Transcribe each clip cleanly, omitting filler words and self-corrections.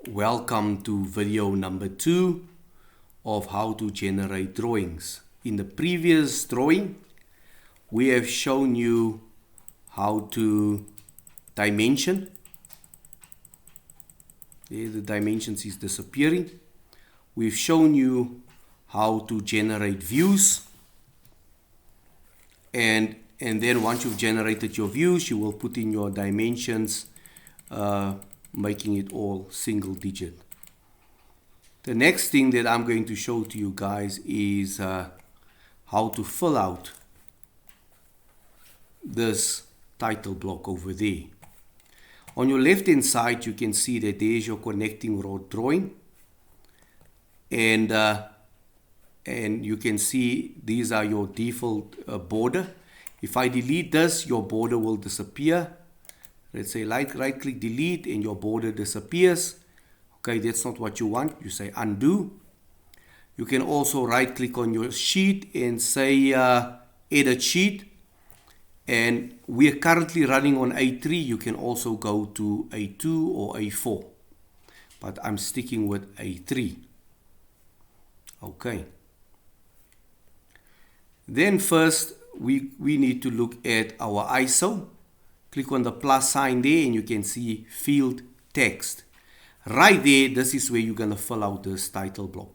Welcome to video number 2 of how to generate drawings. In the previous drawing, we have shown you how to dimension. There the dimensions is disappearing. We've shown you how to generate views. And then once you've generated your views, you will put in your dimensions, making it all single digit. The next thing that I'm going to show to you guys is how to fill out this title block over there. On your left hand side, you can see that there's your connecting rod drawing, and you can see these are your default border. If I delete this, your border will disappear. Let's say right click delete and your border disappears. Okay, that's not what you want. You say undo. You can also right click on your sheet and say edit sheet. And we are currently running on A3. You can also go to A2 or A4. But I'm sticking with A3. Okay. Then first we need to look at our ISO. Click on the plus sign there and you can see field text. Right there, this is where you're going to fill out this title block.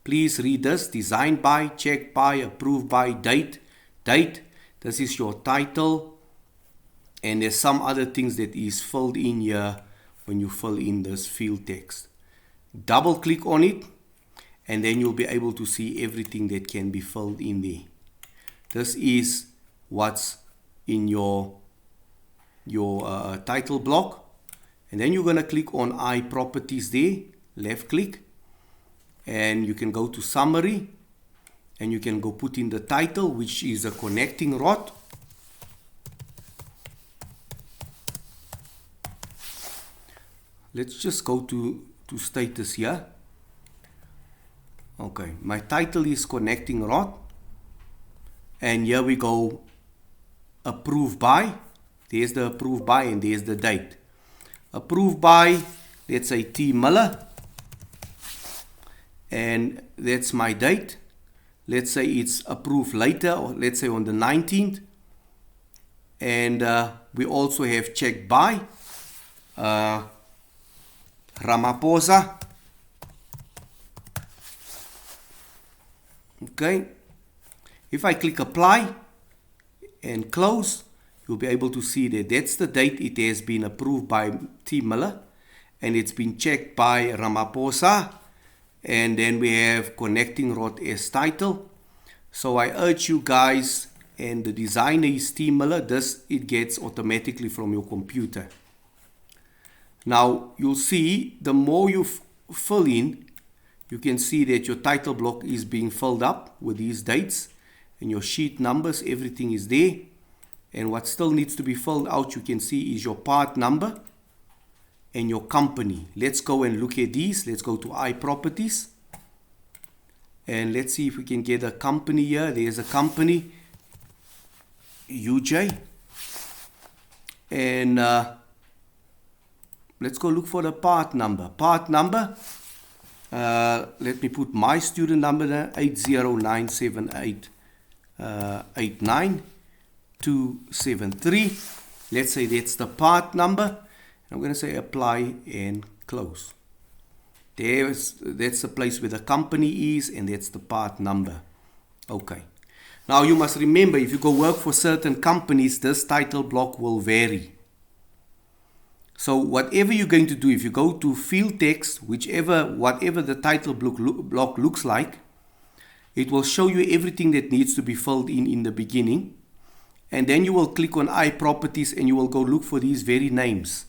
Please read this: designed by, checked by, approved by, date. This is your title. And there's some other things that is filled in here when you fill in this field text. Double click on it and then you'll be able to see everything that can be filled in there. This is what's in your title block. And then you're going to click on I properties there, left click, and you can go to summary and you can go put in the title, which is a connecting rod. Let's just go to status here. Okay, my title is connecting rod, and here we go, approved by. There's the approved by and there's the date. Approved by, let's say T. Miller, and that's my date. Let's say it's approved later, or let's say on the 19th. And we also have checked by Ramaphosa. Okay. If I click apply and close, you'll be able to see that that's the date it has been approved by T. Miller and it's been checked by Ramaphosa. And then we have connecting rod as title. So I urge you guys, and the designer is T. Miller, this it gets automatically from your computer. Now you'll see the more you fill in, you can see that your title block is being filled up with these dates and your sheet numbers, everything is there. And what still needs to be filled out, you can see, is your part number and your company. Let's go and look at these. Let's go to I properties. And let's see if we can get a company here. There's a company, UJ. And let's go look for the part number. Part number, let me put my student number there, 8097889. Let's say that's the part number. I'm going to say apply and close. That's the place where the company is, and that's the part number. Okay. Now you must remember, if you go work for certain companies, this title block will vary. So whatever you're going to do, if you go to field text, whatever the title block looks like, it will show you everything that needs to be filled in the beginning. And then you will click on I properties and you will go look for these very names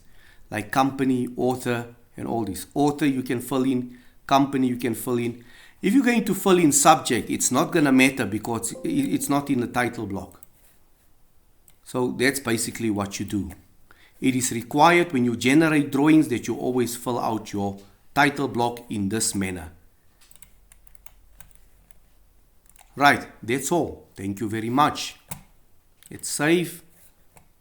like company, author, and all this. Author you can fill in, company you can fill in. If you're going to fill in subject, it's not going to matter because it's not in the title block. So that's basically what you do. It is required when you generate drawings that you always fill out your title block in this manner. Right, that's all. Thank you very much. Let's save.